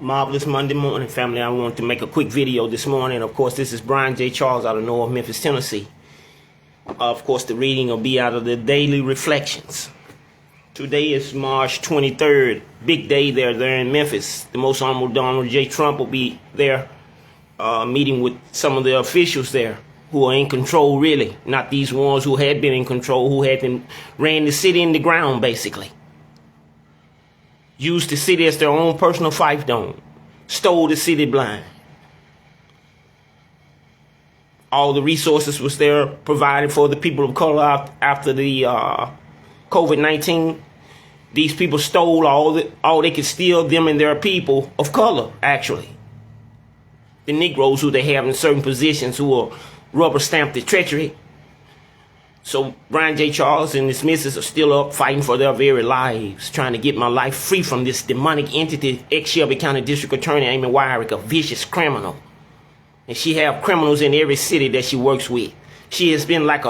Marvelous Monday morning, family. I want to make a quick video this morning. Of course, this is Brian J. Charles out of North Memphis, Tennessee. Of course, the reading will be out of the Daily Reflections. Today is March 23rd. Big day there in Memphis. The Most Honorable Donald J. Trump will be there meeting with some of the officials there who are in control, really. Not these ones who had been in control, who had ran the city in the ground, basically. Used the city as their own personal fiefdom. Stole the city blind. All the resources was there provided for the people of color after the COVID-19. These people stole all they could steal, them and their people of color, actually. The Negroes who they have in certain positions who are rubber stamped the treachery. So Brian J. Charles and his missus are still up fighting for their very lives, trying to get my life free from this demonic entity, ex-Shelby County District Attorney Amy Wyrick, a vicious criminal. And she have criminals in every city that she works with. She has been like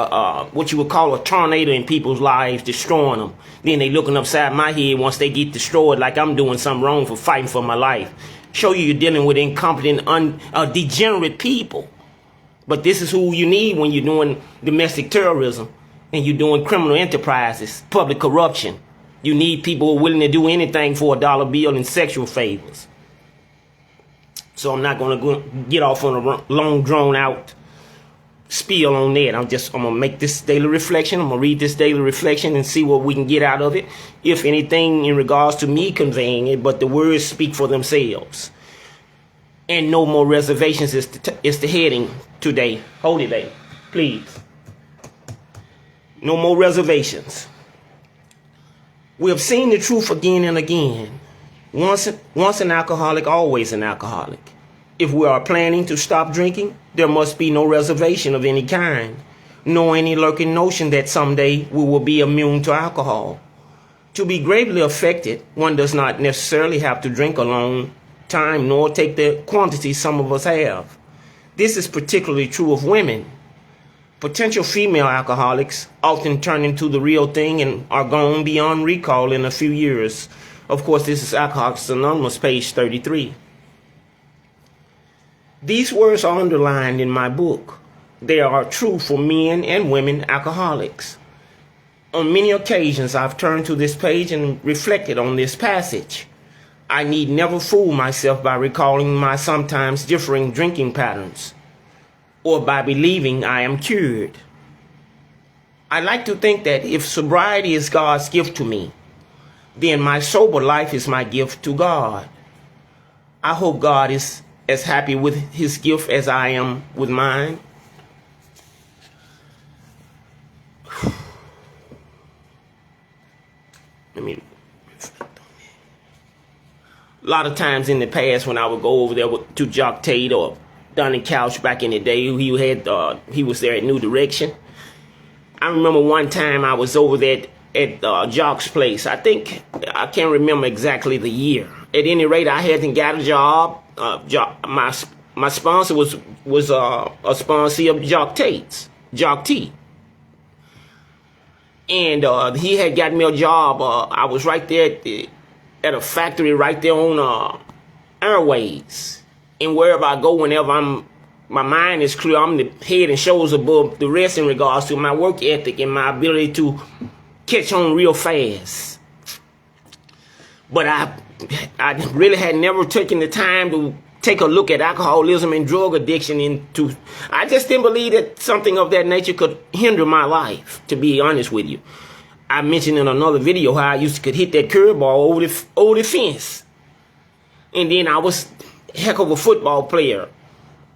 what you would call a tornado in people's lives, destroying them. Then they looking upside my head once they get destroyed like I'm doing something wrong for fighting for my life. Show you you're dealing with incompetent, degenerate people. But this is who you need when you're doing domestic terrorism and you're doing criminal enterprises, public corruption. You need people who are willing to do anything for a dollar bill and sexual favors. So I'm not going to get off on a long, drawn-out spiel on that. I'm going to make this daily reflection. I'm going to read this daily reflection and see what we can get out of it, if anything in regards to me conveying it, but the words speak for themselves. And no more reservations is the heading today. Hold it, baby, please. No more reservations. We have seen the truth again and again. Once an alcoholic, always an alcoholic. If we are planning to stop drinking, there must be no reservation of any kind, nor any lurking notion that someday we will be immune to alcohol. To be gravely affected, one does not necessarily have to drink a long time nor take the quantity some of us have. This is particularly true of women. Potential female alcoholics often turn into the real thing and are gone beyond recall in a few years. Of course, this is Alcoholics Anonymous, page 33. These words are underlined in my book. They are true for men and women alcoholics. On many occasions, I've turned to this page and reflected on this passage. I need never fool myself by recalling my sometimes differing drinking patterns, or by believing I am cured. I like to think that if sobriety is God's gift to me, then my sober life is my gift to God. I hope God is as happy with his gift as I am with mine. Let me reflect on that. A lot of times in the past when I would go over there to Jock Tate or Donnie Couch back in the day, he was there at New Direction. I remember one time I was over there at Jock's place. I can't remember exactly the year. At any rate, I hadn't got a job. My sponsor was a sponsor of Jock T. And he had got me a job. I was right there at a factory right there on Airways. And wherever I go, whenever my mind is clear, I'm the head and shoulders above the rest in regards to my work ethic and my ability to catch on real fast. But I really had never taken the time to take a look at alcoholism and drug addiction. I just didn't believe that something of that nature could hinder my life, to be honest with you. I mentioned in another video how I could hit that curveball over the fence. And then I was a heck of a football player.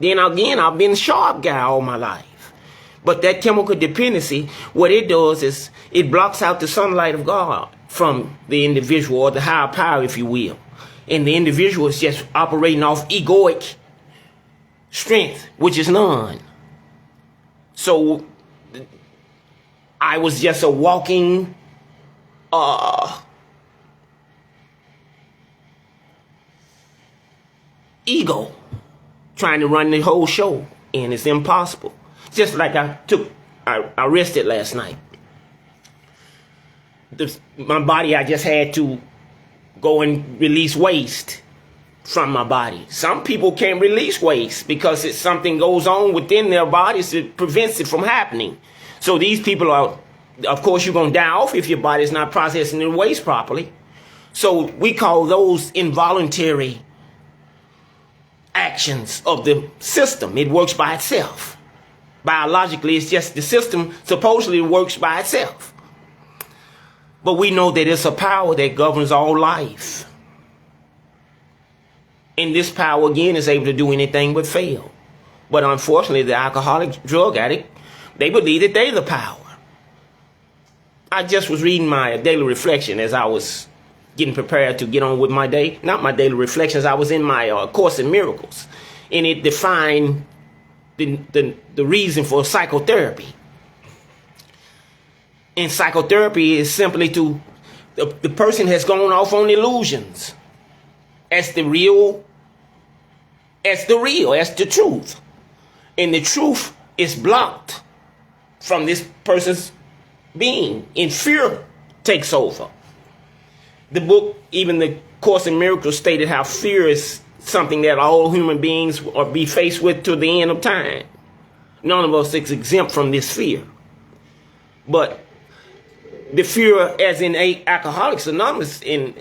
Then again, I've been a sharp guy all my life. But that chemical dependency, what it does is it blocks out the sunlight of God from the individual, or the higher power, if you will. And the individual is just operating off egoic strength, which is none. So I was just a walking ego trying to run the whole show, and it's impossible. Just like I rested last night. My body, I just had to go and release waste. from my body. Some people can't release waste because something goes on within their bodies that prevents it from happening. So these people are, of course, you're going to die off if your body's not processing the waste properly. So we call those involuntary actions of the system. It works by itself. Biologically, it's just the system supposedly works by itself. But we know that it's a power that governs all life. And this power, again, is able to do anything but fail. But unfortunately, the alcoholic drug addict, they believe that they're the power. I just was reading my daily reflection as I was getting prepared to get on with my day. Not my daily reflections. I was in my Course in Miracles. And it defined the reason for psychotherapy. And psychotherapy is simply the person has gone off on illusions. As the truth. And the truth is blocked from this person's being. And fear takes over. The book, even the Course in Miracles, stated how fear is something that all human beings will be faced with to the end of time. None of us is exempt from this fear. But the fear, as in Alcoholics Anonymous, in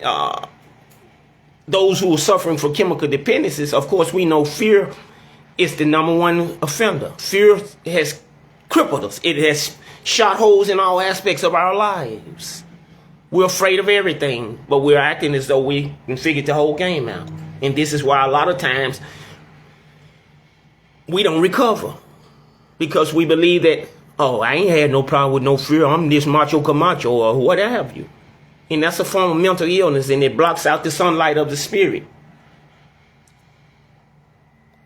those who are suffering from chemical dependencies, of course, we know fear is the number one offender. Fear has crippled us. It has shot holes in all aspects of our lives. We're afraid of everything, but we're acting as though we can figure the whole game out. And this is why a lot of times we don't recover. Because we believe that, oh, I ain't had no problem with no fear. I'm this macho Camacho or what have you. And that's a form of mental illness, and it blocks out the sunlight of the spirit.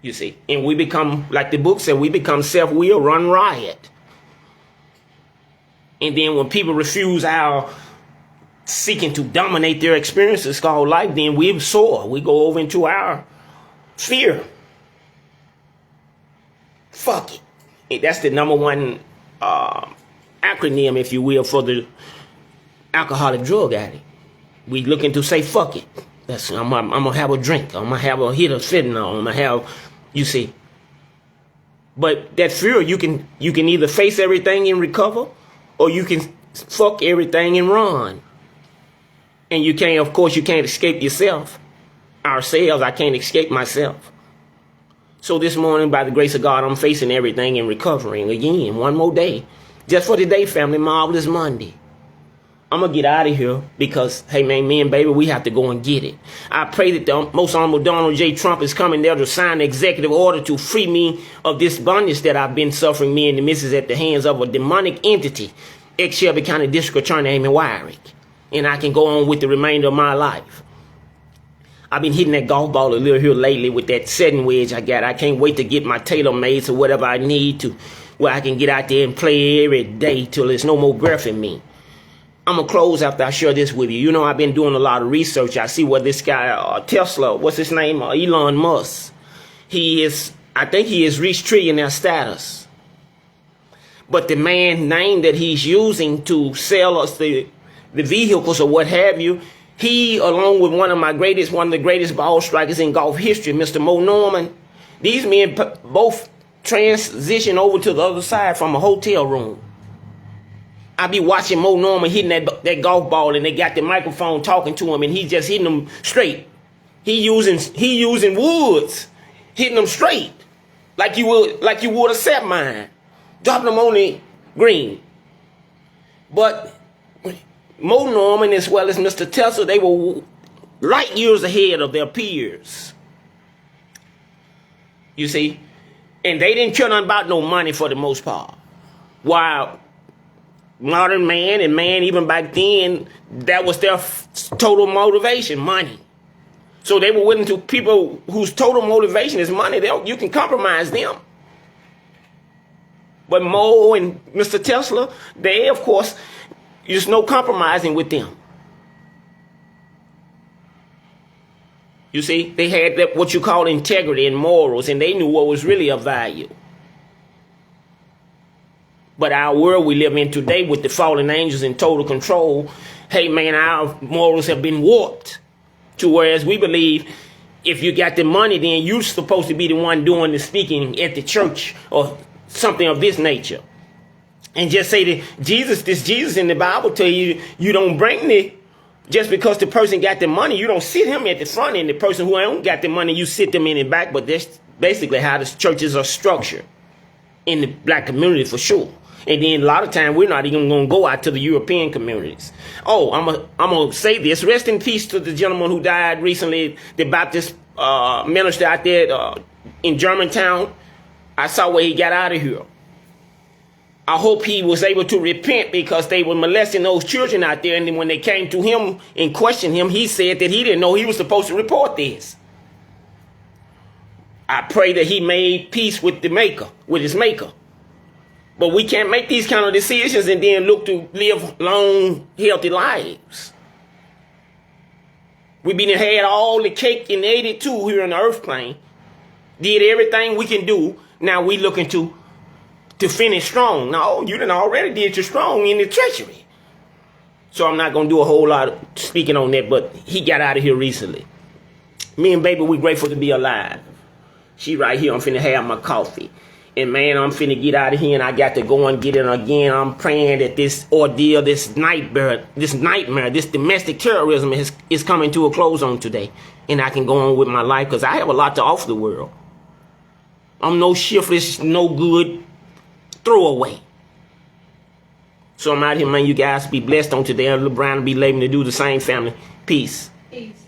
You see, and we become, like the book said, we become self-will, run riot. And then when people refuse our seeking to dominate their experiences called life, then we soar. We go over into our fear. Fuck it. That's the number one acronym, if you will, for the alcoholic drug addict. We looking to say fuck it. I'm gonna have a drink. I'm gonna have a hit of fentanyl. I'm gonna have, you see. But that fear, you can either face everything and recover, or you can fuck everything and run. And you can't, of course, you can't escape yourself. Ourselves, I can't escape myself. So this morning, by the grace of God, I'm facing everything and recovering again. One more day. Just for today, family, marvelous Monday. I'm going to get out of here because, hey, man, me and baby, we have to go and get it. I pray that the most honorable Donald J. Trump is coming there to sign the executive order to free me of this bondage that I've been suffering, me and the missus, at the hands of a demonic entity, ex-Shelby County District Attorney Amy Wyrick. And I can go on with the remainder of my life. I've been hitting that golf ball a little here lately with that setting wedge I got. I can't wait to get my tailor-mades or whatever I need to, where I can get out there and play every day till there's no more breath in me. I'm going to close after I share this with you. You know, I've been doing a lot of research. I see what this guy, Tesla, what's his name? Elon Musk. I think he has reached trillionaire status. But the man name that he's using to sell us the vehicles or what have you, he, along with one of the greatest ball strikers in golf history, Mr. Mo Norman, these men both transition over to the other side from a hotel room. I be watching Mo Norman hitting that golf ball, and they got the microphone talking to him, and he just hitting them straight. He using woods, hitting them straight, like you would a set mine, dropping them on the green. But Mo Norman, as well as Mr. Tesla, they were light years ahead of their peers. You see, and they didn't care nothing about no money for the most part. While modern man and man even back then, that was their total motivation, money. So they were willing to, people whose total motivation is money, you can compromise them. But Mo and Mr. Tesla, they, of course, there's no compromising with them. You see, they had that, what you call integrity and morals, and they knew what was really of value. But our world we live in today, with the fallen angels in total control, hey man, our morals have been warped to whereas we believe if you got the money, then you're supposed to be the one doing the speaking at the church or something of this nature. And just say that this Jesus in the Bible tell you, you don't bring the, just because the person got the money, you don't sit him at the front, and the person who ain't got the money, you sit them in the back. But that's basically how the churches are structured in the black community, for sure. And then a lot of time we're not even going to go out to the European communities. Oh, I'm gonna say this. Rest in peace to the gentleman who died recently, the Baptist minister out there in Germantown. I saw where he got out of here. I hope he was able to repent, because they were molesting those children out there. And then when they came to him and questioned him, he said that he didn't know he was supposed to report this. I pray that he made peace with the maker, with his maker. But we can't make these kind of decisions and then look to live long, healthy lives. We've been had all the cake and ate it too here on the earth plane. Did everything we can do. Now we looking to finish strong. No, you done already did your strong in the treachery. So I'm not going to do a whole lot of speaking on that, but he got out of here recently. Me and baby, we grateful to be alive. She right here. I'm finna have my coffee. And man, I'm finna get out of here, and I got to go and get it again. I'm praying that this ordeal, this nightmare, this domestic terrorism is coming to a close on today. And I can go on with my life, because I have a lot to offer the world. I'm no shiftless, no good throwaway. So I'm out here, man. You guys be blessed on today. Little Brian will be leaving to do the same, family. Peace. Peace.